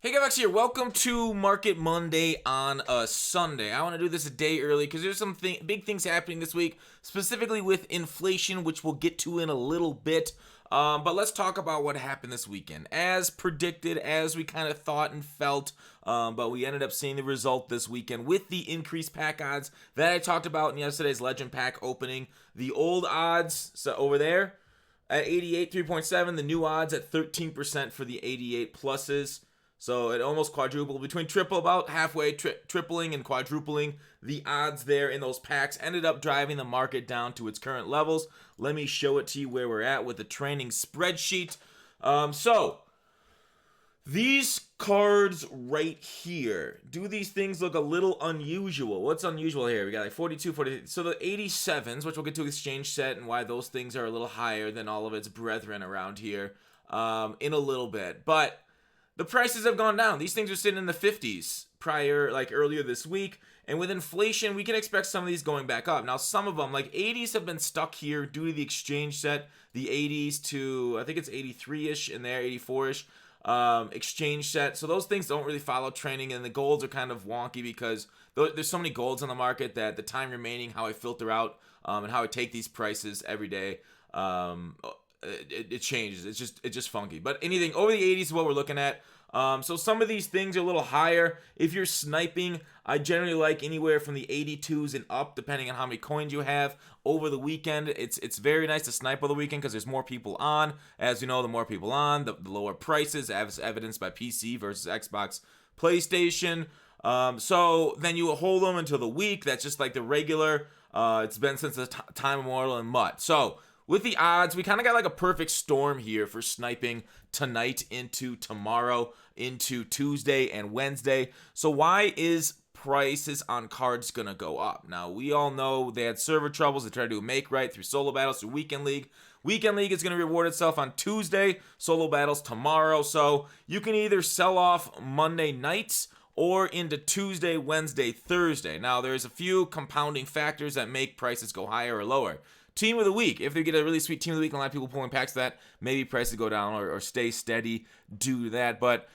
Hey guys, here. Welcome to Market Monday on a Sunday. I want to do this a day early because there's some big things happening this week, specifically with inflation, which we'll get to in a little bit. But let's talk about what happened this weekend. As predicted, as we kind of thought and felt, but we ended up seeing the result this weekend with the increased pack odds that I talked about in yesterday's Legend Pack opening. The old odds, so over there at 88, 3.7, the new odds at 13% for the 88 pluses. So it almost quadrupled between about halfway, tripling and quadrupling the odds there in those packs. Ended up driving the market down to its current levels. Let me show it to you where we're at with the training spreadsheet. So these cards right here, do these things look a little unusual? What's unusual here? We got like 42, 43. So the 87s, which we'll get to exchange set and why those things are a little higher than all of its brethren around here in a little bit. But the prices have gone down. These things are sitting in the 50s earlier this week. And with inflation, we can expect some of these going back up. Now, some of them, like 80s, have been stuck here due to the exchange set. The 80s to, I think it's 83-ish in there, 84-ish exchange set. So those things don't really follow trending. And the golds are kind of wonky because there's so many golds on the market that the time remaining, how I filter out and how I take these prices every day, it changes. It's just funky. But anything over the 80s is what we're looking at. So some of these things are a little higher. If you're sniping, I generally like anywhere from the 82s and up, depending on how many coins you have over the weekend. It's very nice to snipe over the weekend because there's more people on. As you know, the more people on, the lower prices, as evidenced by PC versus Xbox, PlayStation. So then you hold them until the week. That's just like the regular. It's been since the time immemorial in MUT. So with the odds, we kind of got like a perfect storm here for sniping tonight into tomorrow, into Tuesday and Wednesday. So why is prices on cards going to go up? Now, we all know they had server troubles. They tried to do a make right through solo battles, through Weekend League. Weekend League is going to reward itself on Tuesday, solo battles tomorrow. So you can either sell off Monday nights or into Tuesday, Wednesday, Thursday. Now, there's a few compounding factors that make prices go higher or lower. Team of the week. If they get a really sweet team of the week, and a lot of people pulling packs of that, maybe prices go down or stay steady due to that. But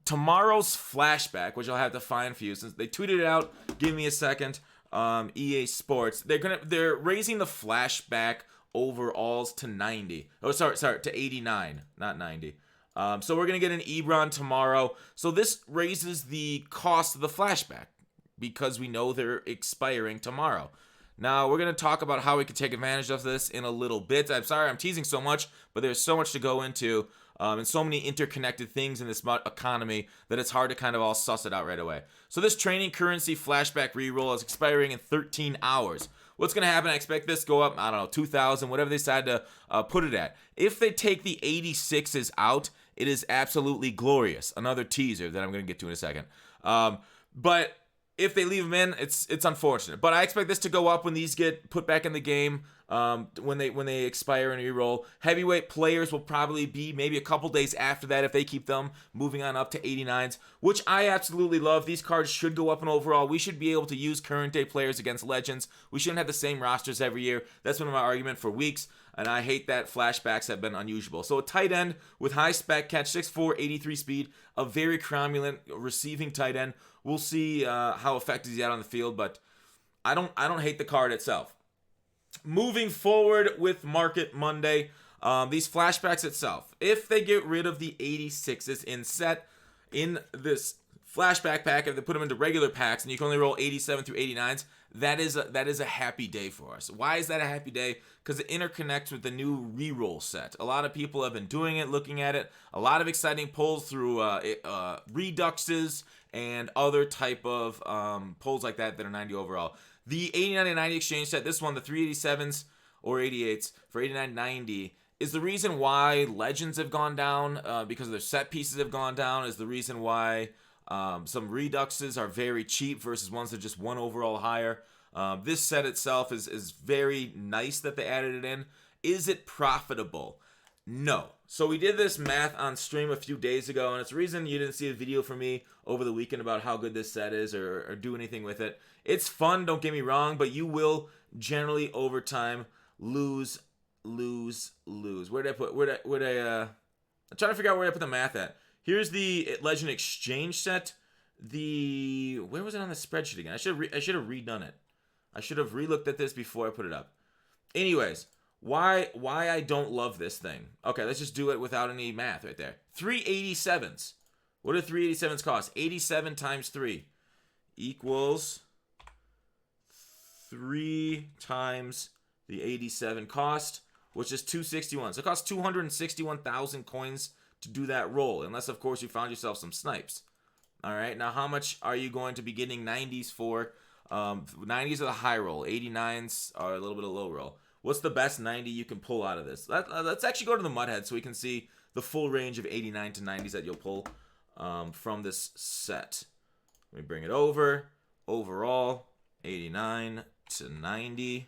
tomorrow's flashback, which I'll have to find for you, since they tweeted it out, give me a second. EA Sports, they're raising the flashback overalls to 90. Oh, sorry, to 89, not 90. So we're gonna get an Ebron tomorrow. So this raises the cost of the flashback because we know they're expiring tomorrow. Now, we're going to talk about how we can take advantage of this in a little bit. I'm sorry I'm teasing so much, but there's so much to go into and so many interconnected things in this economy that it's hard to kind of all suss it out right away. So this training currency flashback reroll is expiring in 13 hours. What's going to happen? I expect this to go up, I don't know, 2,000, whatever they decide to put it at. If they take the 86s out, it is absolutely glorious. Another teaser that I'm going to get to in a second. But if they leave them in, it's unfortunate. But I expect this to go up when these get put back in the game, when they expire and reroll. Heavyweight players will probably be maybe a couple days after that if they keep them moving on up to 89s, which I absolutely love. These cards should go up in overall. We should be able to use current day players against legends. We shouldn't have the same rosters every year. That's been my argument for weeks, and I hate that flashbacks have been unusual. So a tight end with high spec catch, 6'4", 83 speed, a very cromulent receiving tight end. We'll see how effective he's at on the field, but I don't hate the card itself. Moving forward with Market Monday, these flashbacks itself, if they get rid of the 86s in this flashback pack, if they put them into regular packs and you can only roll 87 through 89s, that is a happy day for us. Why is that a happy day? Because it interconnects with the new reroll set. A lot of people have been doing it, looking at it. A lot of exciting pulls through reduxes and other type of pulls like that are 90 overall. The 89 and 90 exchange set, this one, the 387s or 88s for 89.90, is the reason why legends have gone down, because their set pieces have gone down, is the reason why some reduxes are very cheap versus ones that are just one overall higher. This set itself is very nice that they added it in. Is it profitable? No. So we did this math on stream a few days ago, and it's the reason you didn't see a video from me over the weekend about how good this set is or do anything with it. It's fun, don't get me wrong, but you will generally over time lose. Where did I I'm trying to figure out where I put the math at. Here's the Legend Exchange set. Where was it on the spreadsheet again? I should have redone it. I should have relooked at this before I put it up. Anyways, why I don't love this thing. Okay, let's just do it without any math right there. 387s. What do 387s cost? 87 times 3 equals 3 times the 87 cost, which is 261. So it costs 261,000 coins to do that roll, unless of course you found yourself some snipes. All right, now how much are you going to be getting 90s for? 90s are the high roll, 89s are a little bit of low roll. What's the best 90 you can pull out of this? Let's actually go to the MUT head so we can see the full range of 89 to 90s that you'll pull from this set. Let me bring it over. Overall, 89 to 90.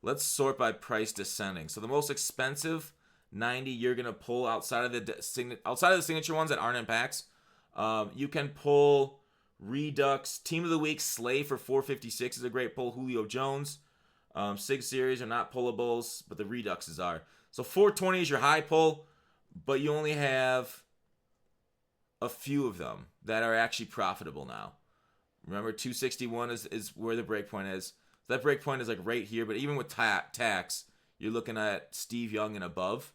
Let's sort by price descending. So the most expensive 90 you're gonna pull outside of the signature ones that aren't in packs. You can pull Redux, Team of the Week, Slay for 456 is a great pull. Julio Jones. Sig series are not pullables, but the Reduxes are. So 420 is your high pull, but you only have a few of them that are actually profitable now. Remember, 261 is where the breakpoint is. That breakpoint is like right here, but even with tax, you're looking at Steve Young and above.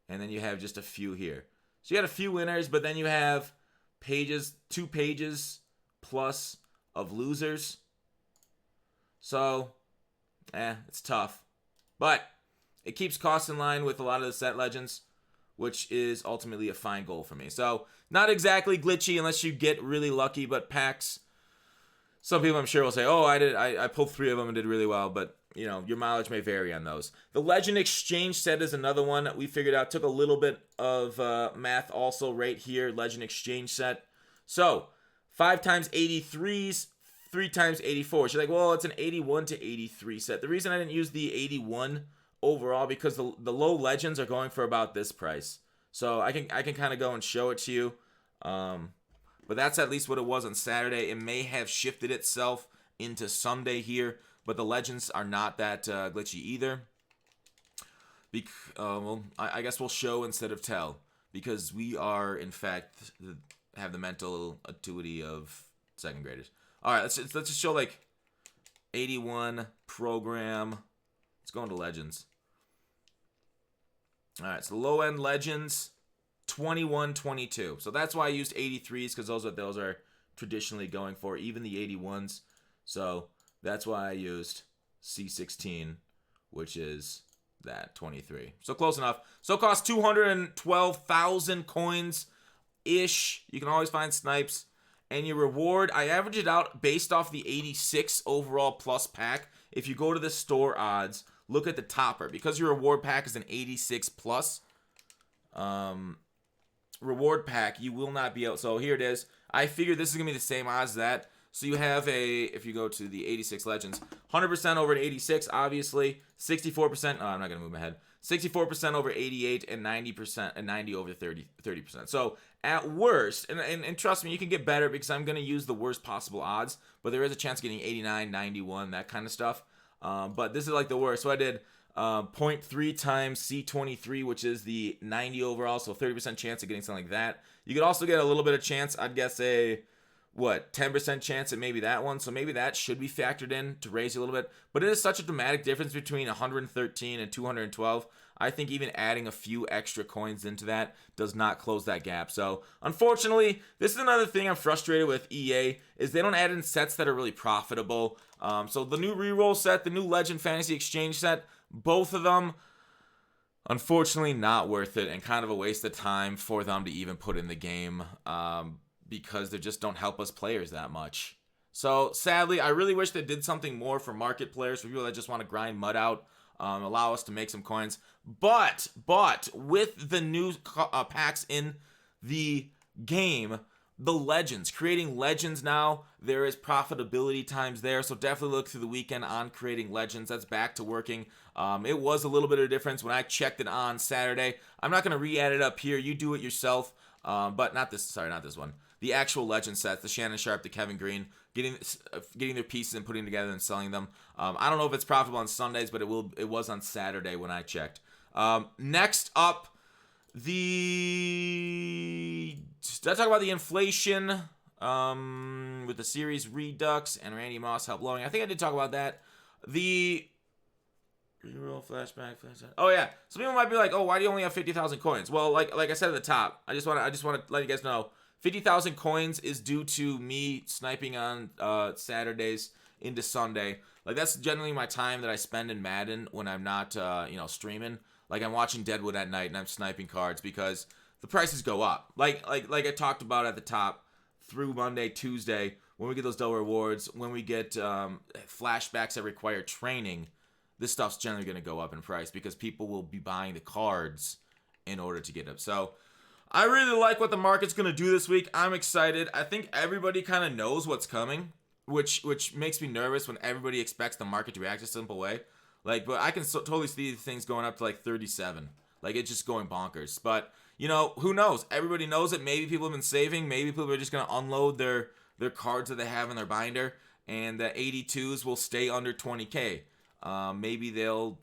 And then you have just a few here. So you got a few winners, but then you have pages, 2 pages plus of losers. So, it's tough. But it keeps costs in line with a lot of the set legends, which is ultimately a fine goal for me. So, not exactly glitchy unless you get really lucky, but packs, some people I'm sure will say, oh, I pulled 3 of them and did really well, but you know, your mileage may vary on those. The Legend Exchange set is another one that we figured out. Took a little bit of math also right here. Legend Exchange set. So, 5 times 83s, 3 times 84s. You're like, well, it's an 81 to 83 set. The reason I didn't use the 81 overall because the low legends are going for about this price. So I can kind of go and show it to you. But that's at least what it was on Saturday. It may have shifted itself into Sunday here, but the legends are not that glitchy either. Well, I guess we'll show instead of tell, because we are, in fact, have the mental acuity of second graders. All right, let's just show like 81 program. Let's go into legends. All right, so low end legends, 21, 22. So that's why I used 83s, because those are traditionally going for, even the 81s. So that's why I used C16, which is that 23. So close enough. So it costs 212,000 coins ish. You can always find snipes. And your reward, I average it out based off the 86 overall plus pack. If you go to the store odds, look at the topper. Because your reward pack is an 86 plus reward pack, you will not be able. So here it is. I figured this is going to be the same odds as that. So you have if you go to the 86 Legends, 100% over an 86, obviously. 64%, I'm not going to move my head. 64% over 88 and 90% and 90 over 30%. So at worst, and trust me, you can get better because I'm going to use the worst possible odds, but there is a chance of getting 89, 91, that kind of stuff. But this is like the worst. So I did 0.3 times C23, which is the 90 overall, so 30% chance of getting something like that. You could also get a little bit of chance, I'd guess 10% chance at maybe that one. So maybe that should be factored in to raise you a little bit. But it is such a dramatic difference between 113 and 212. I think even adding a few extra coins into that does not close that gap. So unfortunately, this is another thing I'm frustrated with EA, is they don't add in sets that are really profitable. So the new reroll set, the new Legend Fantasy Exchange set, both of them, unfortunately not worth it and kind of a waste of time for them to even put in the game. Because they just don't help us players that much. So sadly, I really wish they did something more for market players, for people that just want to grind MUT out, allow us to make some coins. But with the new packs in the game, the legends, creating legends now, there is profitability times there. So definitely look through the weekend on creating legends. That's back to working. It was a little bit of a difference when I checked it on Saturday. I'm not going to re-add it up here. You do it yourself. But not this one. The actual legend sets, the Shannon Sharp, the Kevin Green, getting their pieces and putting together and selling them. I don't know if it's profitable on Sundays, but it was on Saturday when I checked. Next up, Did I talk about the inflation with the series Redux and Randy Moss help blowing? I think I did talk about that. The reroll flashback. Oh yeah. Some people might be like, "Oh, why do you only have 50,000 coins?" Well, like I said at the top, I just want to let you guys know 50,000 coins is due to me sniping on Saturdays into Sunday. Like that's generally my time that I spend in Madden when I'm not streaming. Like I'm watching Deadwood at night and I'm sniping cards because the prices go up. Like I talked about at the top, through Monday, Tuesday, when we get those double rewards, when we get flashbacks that require training, this stuff's generally going to go up in price because people will be buying the cards in order to get them. So I really like what the market's going to do this week. I'm excited. I think everybody kind of knows what's coming, which makes me nervous when everybody expects the market to react a simple way. Like, but I can totally see things going up to like 37. Like, it's just going bonkers. But, who knows? Everybody knows it. Maybe people have been saving. Maybe people are just going to unload their cards that they have in their binder. And the 82s will stay under 20K. Maybe they'll...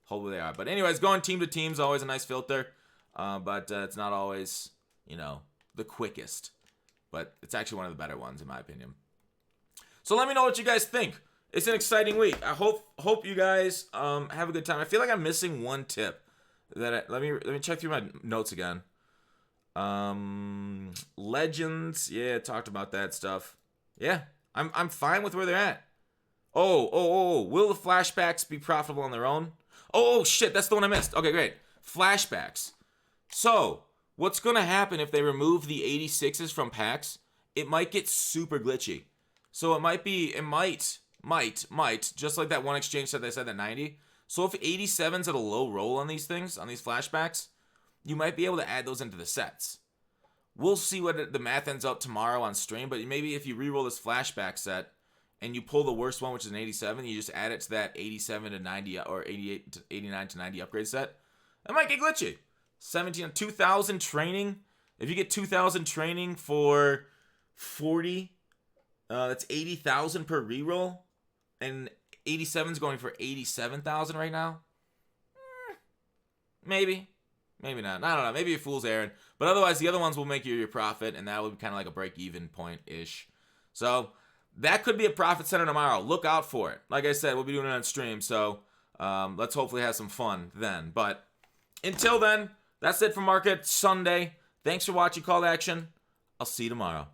Hopefully they are. But anyways, going team to team is always a nice filter. But it's not always, the quickest. But it's actually one of the better ones, in my opinion. So let me know what you guys think. It's an exciting week. I hope you guys have a good time. I feel like I'm missing one tip. Let me check through my notes again. Legends, yeah, talked about that stuff. Yeah, I'm fine with where they're at. Oh, will the flashbacks be profitable on their own? Oh shit, that's the one I missed. Okay, great. Flashbacks. So, what's gonna happen if they remove the 86s from packs? It might get super glitchy. So it might, just like that one exchange said they said at 90. So if 87's at a low roll on these things, on these flashbacks, you might be able to add those into the sets. We'll see what the math ends up tomorrow on stream, but maybe if you reroll this flashback set and you pull the worst one, which is an 87, you just add it to that 87 to 90 or 88 to 89 to 90 upgrade set, that might get glitchy. 2,000 training. If you get 2,000 training for 40, that's 80,000 per reroll, and 87's going for 87,000 right now. Maybe not. I don't know. Maybe a fool's errand. But otherwise, the other ones will make you your profit, and that would be kind of like a break-even point-ish. So that could be a profit center tomorrow. Look out for it. Like I said, we'll be doing it on stream, so let's hopefully have some fun then. But until then, that's it for Market Sunday. Thanks for watching Call to Action. I'll see you tomorrow.